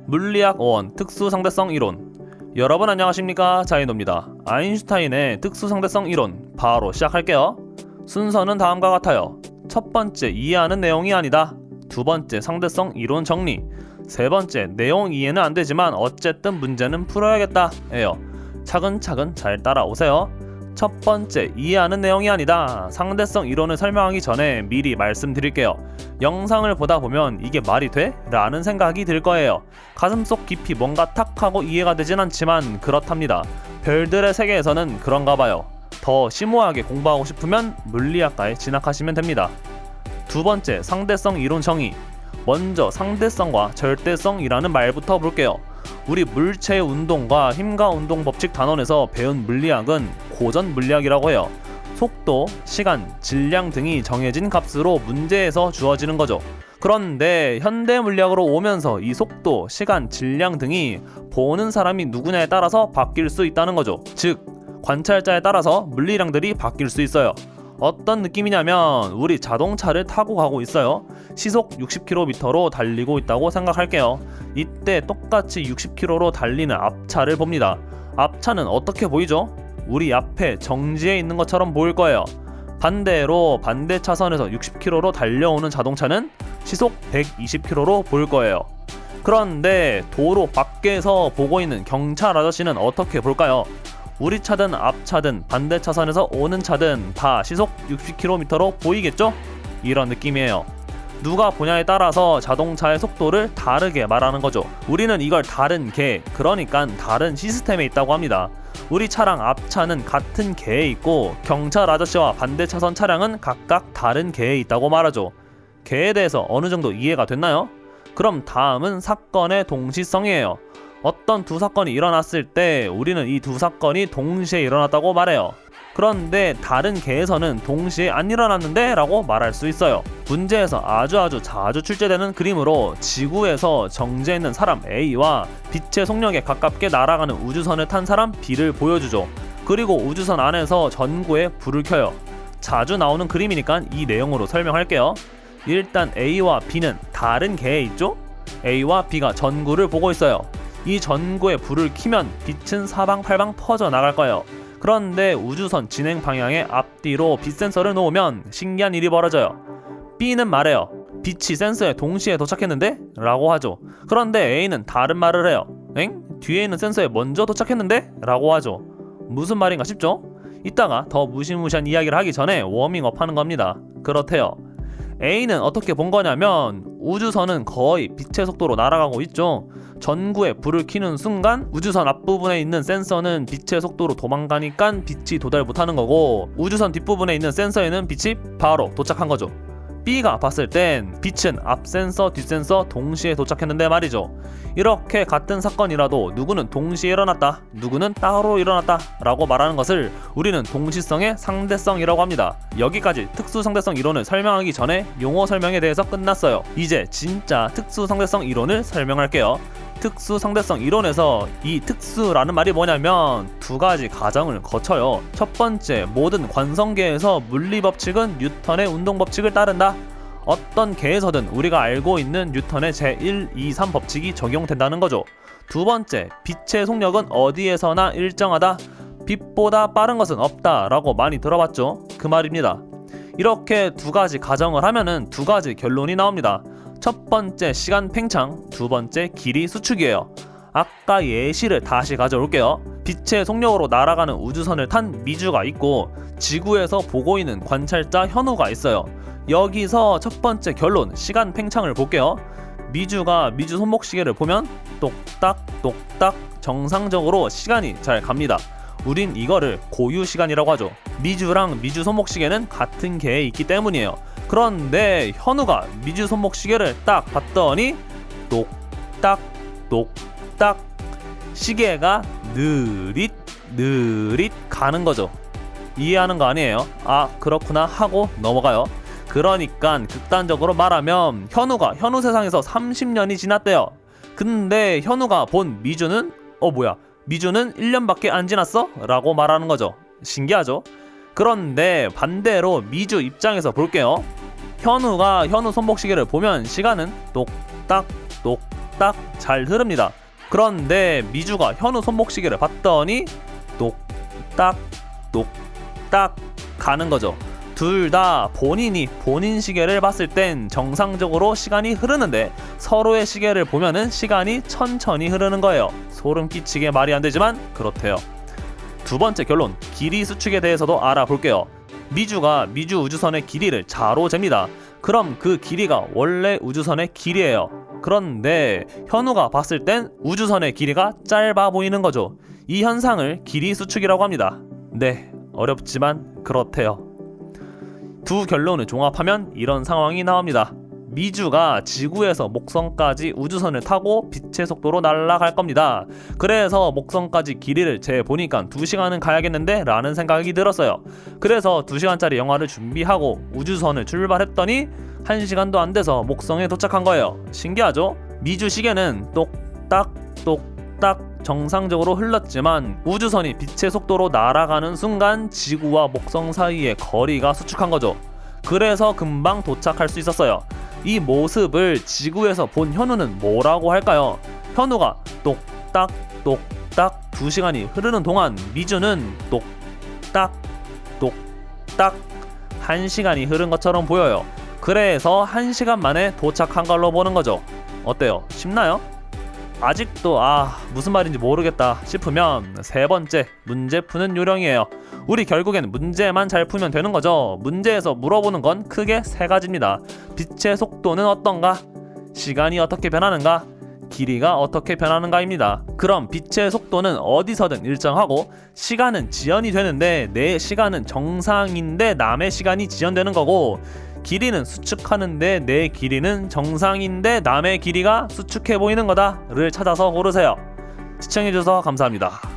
물리학 5원 특수상대성 이론. 여러분 안녕하십니까, 자이노입니다. 아인슈타인의 특수상대성 이론 바로 시작할게요. 순서는 다음과 같아요. 첫 번째, 이해하는 내용이 아니다. 두 번째, 상대성 이론 정리. 세 번째, 내용 이해는 안 되지만 어쨌든 문제는 풀어야겠다 예요. 차근차근 잘 따라오세요. 첫 번째, 이해하는 내용이 아니다. 상대성 이론을 설명하기 전에 미리 말씀드릴게요. 영상을 보다 보면 이게 말이 돼? 라는 생각이 들 거예요. 가슴속 깊이 뭔가 탁 하고 이해가 되진 않지만 그렇답니다. 별들의 세계에서는 그런가 봐요. 더 심오하게 공부하고 싶으면 물리학과에 진학하시면 됩니다. 두 번째, 상대성 이론 정의. 먼저 상대성과 절대성이라는 말부터 볼게요. 우리 물체의 운동과 힘과 운동 법칙 단원에서 배운 물리학은 고전 물리학이라고 해요. 속도, 시간, 질량 등이 정해진 값으로 문제에서 주어지는 거죠. 그런데 현대 물리학으로 오면서 이 속도, 시간, 질량 등이 보는 사람이 누구냐에 따라서 바뀔 수 있다는 거죠. 즉, 관찰자에 따라서 물리량들이 바뀔 수 있어요. 어떤 느낌이냐면 우리 자동차를 타고 가고 있어요. 시속 60km로 달리고 있다고 생각할게요. 이때 똑같이 60km로 달리는 앞차를 봅니다. 앞차는 어떻게 보이죠? 우리 앞에 정지해 있는 것처럼 보일 거예요. 반대로 반대 차선에서 60km로 달려오는 자동차는 시속 120km로 보일 거예요. 그런데 도로 밖에서 보고 있는 경찰 아저씨는 어떻게 볼까요? 우리 차든 앞차든 반대 차선에서 오는 차든 다 시속 60km로 보이겠죠? 이런 느낌이에요. 누가 보냐에 따라서 자동차의 속도를 다르게 말하는 거죠. 우리는 이걸 다른 계, 그러니까 다른 시스템에 있다고 합니다. 우리 차랑 앞차는 같은 계에 있고 경찰 아저씨와 반대 차선 차량은 각각 다른 계에 있다고 말하죠. 계에 대해서 어느 정도 이해가 됐나요? 그럼 다음은 사건의 동시성이에요. 어떤 두 사건이 일어났을 때 우리는 이 두 사건이 동시에 일어났다고 말해요. 그런데 다른 계에서는 동시에 안 일어났는데 라고 말할 수 있어요. 문제에서 아주 자주 출제되는 그림으로 지구에서 정지해 있는 사람 A와 빛의 속력에 가깝게 날아가는 우주선을 탄 사람 B를 보여주죠. 그리고 우주선 안에서 전구에 불을 켜요. 자주 나오는 그림이니까 이 내용으로 설명할게요. 일단 A와 B는 다른 계에 있죠? A와 B가 전구를 보고 있어요. 이 전구에 불을 켜면 빛은 사방팔방 퍼져 나갈 거예요. 그런데 우주선 진행 방향의 앞뒤로 빛 센서를 놓으면 신기한 일이 벌어져요. B는 말해요. 빛이 센서에 동시에 도착했는데? 라고 하죠. 그런데 A는 다른 말을 해요. 엥? 뒤에 있는 센서에 먼저 도착했는데? 라고 하죠. 무슨 말인가 싶죠? 이따가 더 무시무시한 이야기를 하기 전에 워밍업 하는 겁니다. 그렇대요. A는 어떻게 본 거냐면 우주선은 거의 빛의 속도로 날아가고 있죠. 전구에 불을 켜는 순간 우주선 앞부분에 있는 센서는 빛의 속도로 도망가니까 빛이 도달 못하는 거고 우주선 뒷부분에 있는 센서에는 빛이 바로 도착한 거죠. B가 봤을 땐 빛은 앞 센서, 뒷 센서 동시에 도착했는데 말이죠. 이렇게 같은 사건이라도 누구는 동시에 일어났다, 누구는 따로 일어났다 라고 말하는 것을 우리는 동시성의 상대성이라고 합니다. 여기까지 특수상대성 이론을 설명하기 전에 용어 설명에 대해서 끝났어요. 이제 진짜 특수상대성 이론을 설명할게요. 특수상대성 이론에서 이 특수라는 말이 뭐냐면 두 가지 과정을 거쳐요. 첫 번째, 모든 관성계에서 물리법칙은 뉴턴의 운동법칙을 따른다. 어떤 계에서든 우리가 알고 있는 뉴턴의 제1, 2, 3 법칙이 적용된다는 거죠. 두 번째, 빛의 속력은 어디에서나 일정하다. 빛보다 빠른 것은 없다 라고 많이 들어봤죠. 그 말입니다. 이렇게 두 가지 가정을 하면은 두 가지 결론이 나옵니다. 첫 번째, 시간 팽창, 두 번째, 길이 수축이에요. 아까 예시를 다시 가져올게요. 빛의 속력으로 날아가는 우주선을 탄 미주가 있고 지구에서 보고 있는 관찰자 현우가 있어요. 여기서 첫 번째 결론, 시간 팽창을 볼게요. 미주가 미주 손목시계를 보면 똑딱 똑딱 정상적으로 시간이 잘 갑니다. 우린 이거를 고유 시간이라고 하죠. 미주랑 미주 손목시계는 같은 계에 있기 때문이에요. 그런데 현우가 미주 손목시계를 딱 봤더니 똑딱 똑딱 시계가 느릿 가는 거죠. 이해하는 거 아니에요? 아, 그렇구나 하고 넘어가요. 그러니까 극단적으로 말하면 현우가 현우 세상에서 30년이 지났대요. 근데 현우가 본 미주는 미주는 1년밖에 안 지났어? 라고 말하는 거죠. 신기하죠? 그런데 반대로 미주 입장에서 볼게요. 현우가 현우 손목시계를 보면 시간은 똑딱 똑딱 똑딱 잘 흐릅니다. 그런데 미주가 현우 손목시계를 봤더니 똑딱 똑딱 가는 거죠. 둘 다 본인이 본인 시계를 봤을 땐 정상적으로 시간이 흐르는데 서로의 시계를 보면은 시간이 천천히 흐르는 거예요. 소름 끼치게 말이 안 되지만 그렇대요. 두 번째 결론, 길이 수축에 대해서도 알아볼게요. 미주가 미주 우주선의 길이를 자로 잽니다. 그럼 그 길이가 원래 우주선의 길이에요. 그런데 현우가 봤을 땐 우주선의 길이가 짧아 보이는 거죠. 이 현상을 길이 수축이라고 합니다. 네, 어렵지만 그렇대요. 두 결론을 종합하면 이런 상황이 나옵니다. 미주가 지구에서 목성까지 우주선을 타고 빛의 속도로 날아갈 겁니다. 그래서 목성까지 길이를 재보니까 2시간은 가야겠는데 라는 생각이 들었어요. 그래서 2시간짜리 영화를 준비하고 우주선을 출발했더니 1시간도 안 돼서 목성에 도착한 거예요. 신기하죠? 미주 시계는 똑딱 똑딱 정상적으로 흘렀지만 우주선이 빛의 속도로 날아가는 순간 지구와 목성 사이의 거리가 수축한 거죠. 그래서 금방 도착할 수 있었어요. 이 모습을 지구에서 본 현우는 뭐라고 할까요? 현우가 똑딱 똑딱 2시간이 흐르는 동안 미주는 똑딱 똑딱 1시간이 흐른 것처럼 보여요. 그래서 1시간 만에 도착한 걸로 보는 거죠. 어때요? 쉽나요? 아직도 무슨 말인지 모르겠다 싶으면 세 번째, 문제 푸는 요령이에요. 우리 결국엔 문제만 잘 풀면 되는 거죠. 문제에서 물어보는 건 크게 세 가지입니다. 빛의 속도는 어떤가? 시간이 어떻게 변하는가? 길이가 어떻게 변하는가입니다. 그럼 빛의 속도는 어디서든 일정하고 시간은 지연이 되는데 내 시간은 정상인데 남의 시간이 지연되는 거고, 길이는 수축하는데 내 길이는 정상인데 남의 길이가 수축해 보이는 거다를 찾아서 고르세요. 시청해주셔서 감사합니다.